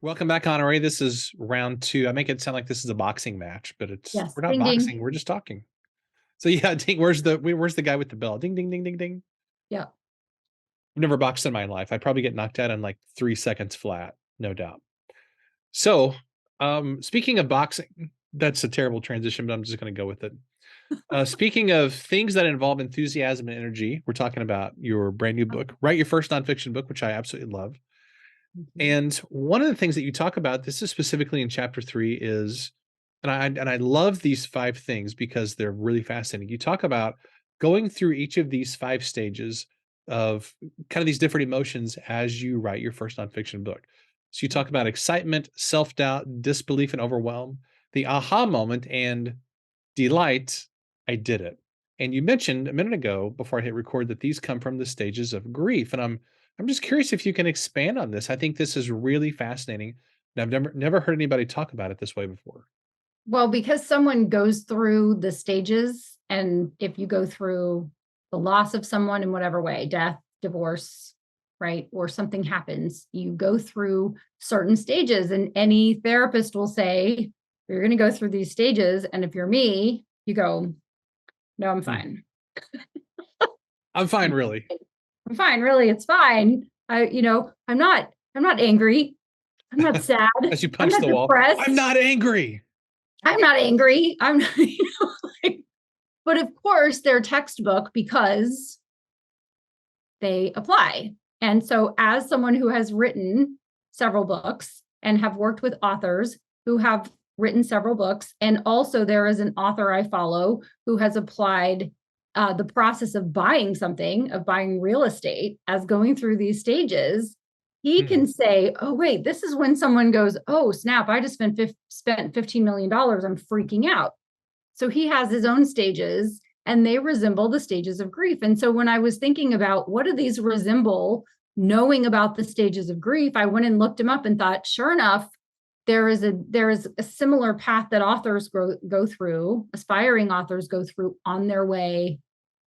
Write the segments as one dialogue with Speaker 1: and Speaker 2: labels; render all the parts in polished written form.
Speaker 1: Welcome back, Honore. This is round two. I make it sound like this is a boxing match, but
Speaker 2: Yes.
Speaker 1: we're not
Speaker 2: Ding ding.
Speaker 1: boxing. We're just talking. So yeah, ding. Where's the guy with the bell? Ding ding ding ding ding.
Speaker 2: Yeah.
Speaker 1: I've never boxed in my life. I probably get knocked out in like 3 seconds flat, no doubt. So, speaking of boxing, that's a terrible transition, but I'm just going to go with it. Speaking of things that involve enthusiasm and energy, we're talking about your brand new book, write your first nonfiction book, which I absolutely love.
Speaker 2: Mhm.
Speaker 1: And one of the things that you talk about, this is specifically in chapter 3, is and I love these 5 things because they're really fascinating. You talk about going through each of these 5 stages of kind of these different emotions as you write your first nonfiction book. So you talk about excitement, self-doubt, disbelief, and overwhelm, the aha moment, and delight, I did it. And you mentioned a minute ago before I hit record that these come from the stages of grief. And I'm just curious if you can expand on this. I think this is really fascinating. And I've never heard anybody talk about it this way before.
Speaker 2: Well, because someone goes through the stages, and if you go through the loss of someone in whatever way, death, divorce, right, or something happens, you go through certain stages. And any therapist will say, you're going to go through these stages. And if you're me, you go, no, I'm
Speaker 1: Hmm.
Speaker 2: fine.
Speaker 1: I'm fine, really.
Speaker 2: I'm fine. Really, it's fine. I'm not angry. I'm not sad.
Speaker 1: As you
Speaker 2: I'm
Speaker 1: punch
Speaker 2: not
Speaker 1: the wall, I'm
Speaker 2: depressed.
Speaker 1: not angry.
Speaker 2: I'm not angry. I'm not, like, but of course they're textbook because they apply. And so, as someone who has written several books and have worked with authors who have written several books, and also there is an author I follow who has applied the process of buying something, of buying real estate, as going through these stages. He
Speaker 1: Hmm.
Speaker 2: can say, "Oh, wait, this is when someone goes, oh, snap, I just spent $15 million. I'm freaking out." So he has his own stages and they resemble the stages of grief. And so when I was thinking about what do these resemble, knowing about the stages of grief, I went and looked him up and thought, sure enough, there is a similar path that authors go through, aspiring authors go through on their way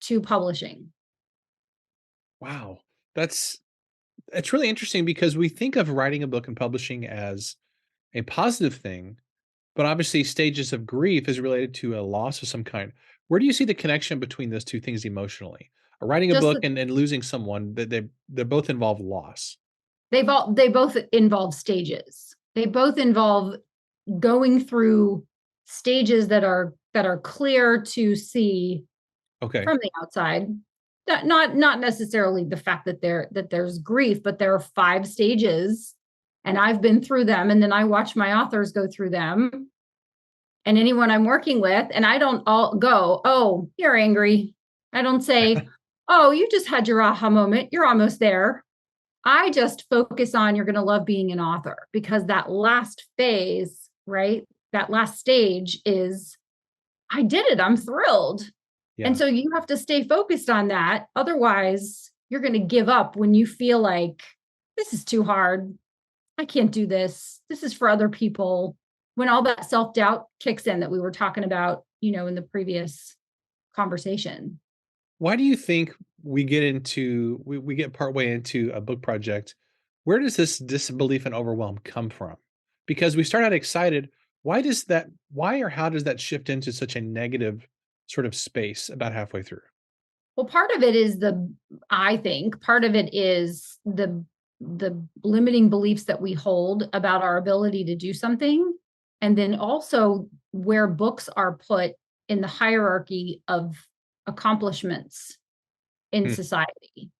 Speaker 2: to publishing.
Speaker 1: Wow. That's it's really interesting because we think of writing a book and publishing as a positive thing, but obviously stages of grief is related to a loss of some kind. Where do you see the connection between those 2 things emotionally? Writing a
Speaker 2: Just
Speaker 1: book
Speaker 2: that
Speaker 1: and losing someone, that they both involve loss.
Speaker 2: they both involve stages. They both involve going through stages that are clear to see
Speaker 1: Okay.
Speaker 2: from the outside. Not necessarily the fact that there's grief, but there are 5 stages, and I've been through them, and then I watch my authors go through them, and anyone I'm working with, and I don't all go, oh, you're angry. I don't say, oh, you just had your aha moment, you're almost there. I just focus on you're going to love being an author, because that last phase, right, that last stage is I did it, I'm thrilled. And
Speaker 1: Yeah.
Speaker 2: so you have to stay focused on that. Otherwise, you're going to give up when you feel like this is too hard. I can't do this. This is for other people. When all that self doubt kicks in that we were talking about, in the previous conversation.
Speaker 1: Why do you think we get partway into a book project? Where does this disbelief and overwhelm come from? Because we start out excited. Why or how does that shift into such a negative sort of space about halfway through?
Speaker 2: Well, part of it is I think part of it is the limiting beliefs that we hold about our ability to do something. And then also where books are put in the hierarchy of accomplishments in
Speaker 1: Hmm.
Speaker 2: society.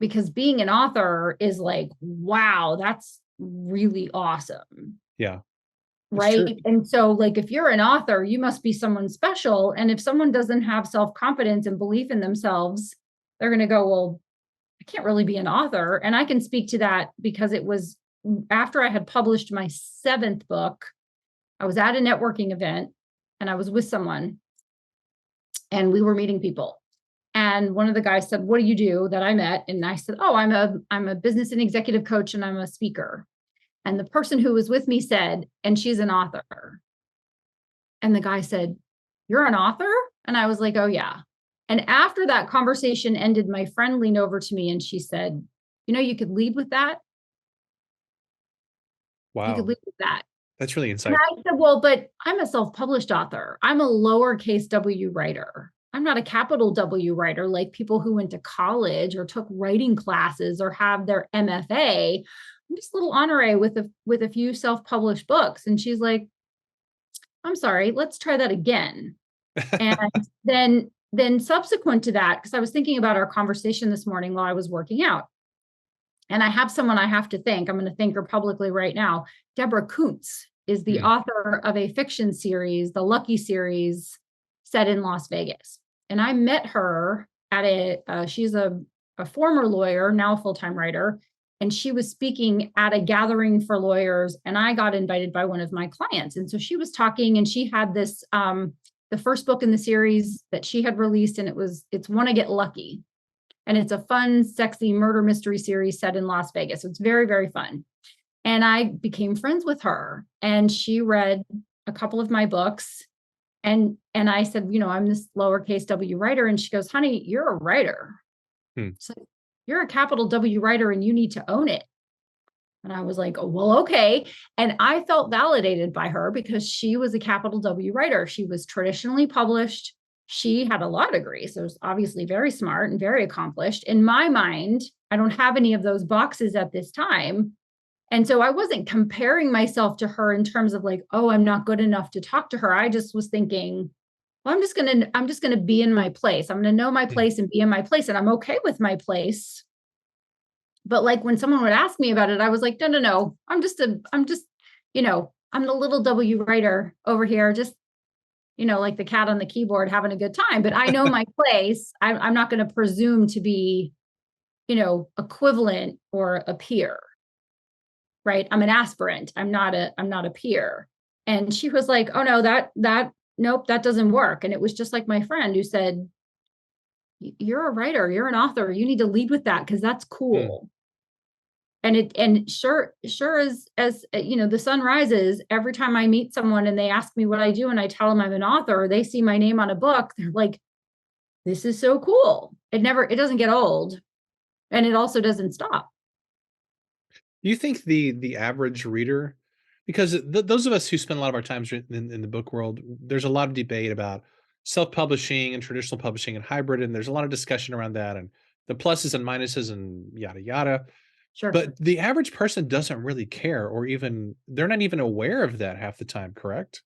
Speaker 2: Because being an author is like, wow, that's really awesome.
Speaker 1: Yeah, it's true.
Speaker 2: Right. And so, like, if you're an author, you must be someone special. And if someone doesn't have self confidence and belief in themselves, they're going to go, well, I can't really be an author. And I can speak to that because it was after I had published my 7th book, I was at a networking event and I was with someone and we were meeting people. And one of the guys said, what do you do, that I met? And I said, oh, I'm a business and executive coach and I'm a speaker. And the person who was with me said, and she's an author. And the guy said, you're an author? And I was like, oh, yeah. And after that conversation ended, my friend leaned over to me and she said, you could lead with that. If you could
Speaker 1: Wow.
Speaker 2: lead with that.
Speaker 1: That's really
Speaker 2: And
Speaker 1: insightful.
Speaker 2: I said, well, but I'm a self-published author. I'm a lowercase W writer. I'm not a capital W writer like people who went to college or took writing classes or have their MFA. I'm just a little Honore with a few self-published books. And she's like, I'm sorry, let's try that again. And then subsequent to that, because I was thinking about our conversation this morning while I was working out. And I have someone I have to thank. I'm going to thank her publicly right now. Deborah Kuntz is the
Speaker 1: Hmm.
Speaker 2: author of a fiction series, the Lucky series, set in Las Vegas. And I met her at she's a former lawyer, now a full-time writer. And she was speaking at a gathering for lawyers. And I got invited by one of my clients. And so she was talking and she had this, the first book in the series that she had released, and it's Wanna Get Lucky. And it's a fun, sexy murder mystery series set in Las Vegas. So it's very, very fun. And I became friends with her, and she read a couple of my books. And I said, I'm this lowercase W writer. And she goes, honey, you're a writer.
Speaker 1: Hmm.
Speaker 2: So you're a capital W writer and you need to own it. And I was like, oh, well, okay. And I felt validated by her because she was a capital W writer. She was traditionally published. She had a law degree. So was obviously very smart and very accomplished. In my mind, I don't have any of those boxes at this time. And so I wasn't comparing myself to her in terms of like, oh, I'm not good enough to talk to her. I just was thinking, well, I'm just gonna be in my place. I'm gonna know my
Speaker 1: Hmm.
Speaker 2: place and be in my place. And I'm okay with my place. But like when someone would ask me about it, I was like, no, no, no. I'm the little W writer over here, just, like the cat on the keyboard having a good time. But I know my place. I'm not going to presume to be, equivalent or a peer, right? I'm an aspirant. I'm not a peer. And she was like, oh no, nope, that doesn't work. And it was just like my friend who said, you're a writer, you're an author, you need to lead with that because that's
Speaker 1: Hmm.
Speaker 2: cool. And sure as the sun rises, every time I meet someone and they ask me what I do and I tell them I'm an author, or they see my name on a book, they're like, this is so cool. It doesn't get old, and it also doesn't stop.
Speaker 1: You think the average reader, because those of us who spend a lot of our times in the book world, there's a lot of debate about self-publishing and traditional publishing and hybrid, and there's a lot of discussion around that and the pluses and minuses and yada yada.
Speaker 2: Sure.
Speaker 1: But the average person doesn't really care, or even they're not even aware of that half the time, correct?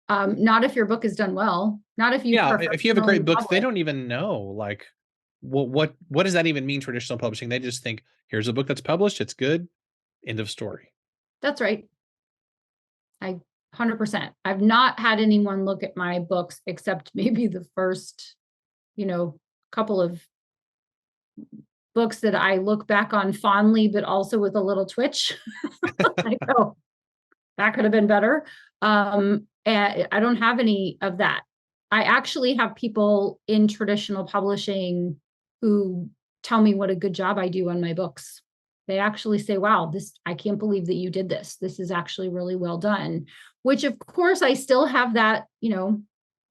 Speaker 2: Not if your book is done well, not if you
Speaker 1: Yeah, if you have a
Speaker 2: professionally
Speaker 1: great book, they
Speaker 2: publish.
Speaker 1: don't even know, like, what does that even mean, traditional publishing? They just think, "Here's a book that's published, it's good, end of story."
Speaker 2: That's right. I 100%. I've not had anyone look at my books except maybe the first, couple of books that I look back on fondly, but also with a little twitch. I go, that could have been better. And I don't have any of that. I actually have people in traditional publishing who tell me what a good job I do on my books. They actually say, wow, I can't believe that you did this. This is actually really well done. Which, of course, I still have that,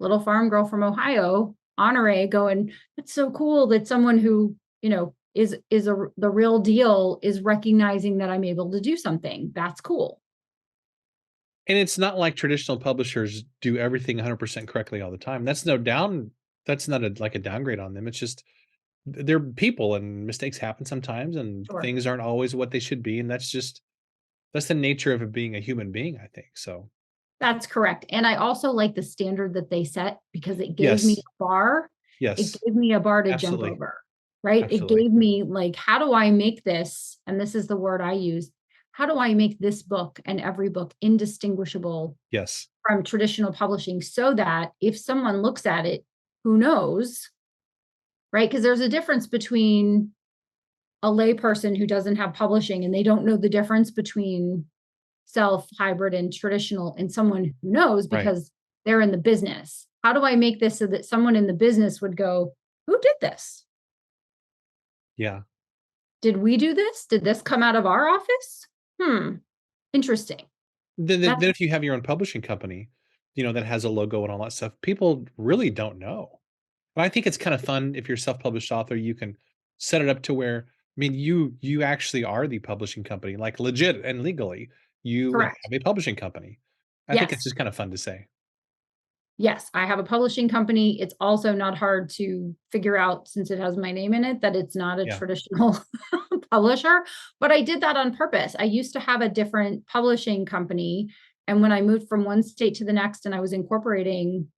Speaker 2: little farm girl from Ohio, Honore, going, it's so cool that someone who, the real deal is recognizing that I'm able to do something. That's cool.
Speaker 1: And it's not like traditional publishers do everything 100% correctly all the time. That's not like a downgrade on them. It's just they're people and mistakes happen sometimes and
Speaker 2: Sure.
Speaker 1: things aren't always what they should be, and that's the nature of it being a human being, I think. So,
Speaker 2: That's correct. And I also like the standard that they set because it gave me
Speaker 1: yes.
Speaker 2: a bar. It
Speaker 1: Yes.
Speaker 2: gave me a bar to jump
Speaker 1: Absolutely.
Speaker 2: over, right? It
Speaker 1: Absolutely.
Speaker 2: gave me like, how do I make this? And this is the word I use. How do I make this book and every book indistinguishable
Speaker 1: Yes.
Speaker 2: from traditional publishing so that if someone looks at it, who knows, right? Because there's a difference between a layperson who doesn't have publishing and they don't know the difference between self, hybrid, and traditional, and someone who knows
Speaker 1: Right.
Speaker 2: because they're in the business. How do I make this so that someone in the business would go, who did this?
Speaker 1: Yeah.
Speaker 2: Did we do this? Did this come out of our office? Interesting.
Speaker 1: Then
Speaker 2: That's
Speaker 1: if you have your own publishing company, that has a logo and all that stuff, people really don't know. And I think it's kind of fun if you're a self-published author, you can set it up to where, I mean, you actually are the publishing company, like legit and legally. you
Speaker 2: Correct.
Speaker 1: have a publishing company. I think it's
Speaker 2: Yes.
Speaker 1: just kind of fun to say.
Speaker 2: Yes, I have a publishing company. It's also not hard to figure out, since it has my name in it, that it's not a
Speaker 1: Yeah.
Speaker 2: traditional publisher, but I did that on purpose. I used to have a different publishing company, and when I moved from one state to the next and I was incorporating,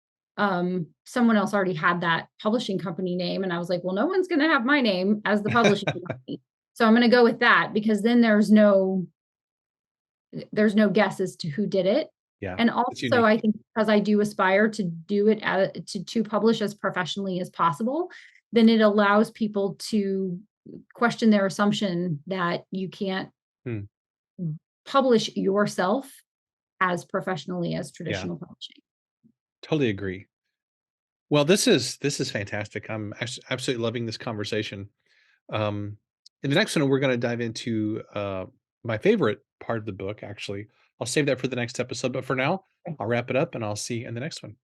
Speaker 2: someone else already had that publishing company name, and I was like, "Well, no one's gonna have my name as the publishing company, so I'm gonna go with that," because then there's no guess as to who did it.
Speaker 1: Yeah,
Speaker 2: And
Speaker 1: it's
Speaker 2: also,
Speaker 1: unique.
Speaker 2: I think because I do aspire to do it to publish as professionally as possible, then it allows people to question their assumption that you can't
Speaker 1: Hmm,
Speaker 2: publish yourself as professionally as
Speaker 1: yeah,
Speaker 2: traditional publishing.
Speaker 1: totally agree. Well, this is fantastic. I'm absolutely loving this conversation. Um, in the next one, we're gonna dive into, my favorite part of the book, actually. I'll save that for the next episode, but for now, I'll wrap it up, and I'll see you in the next one.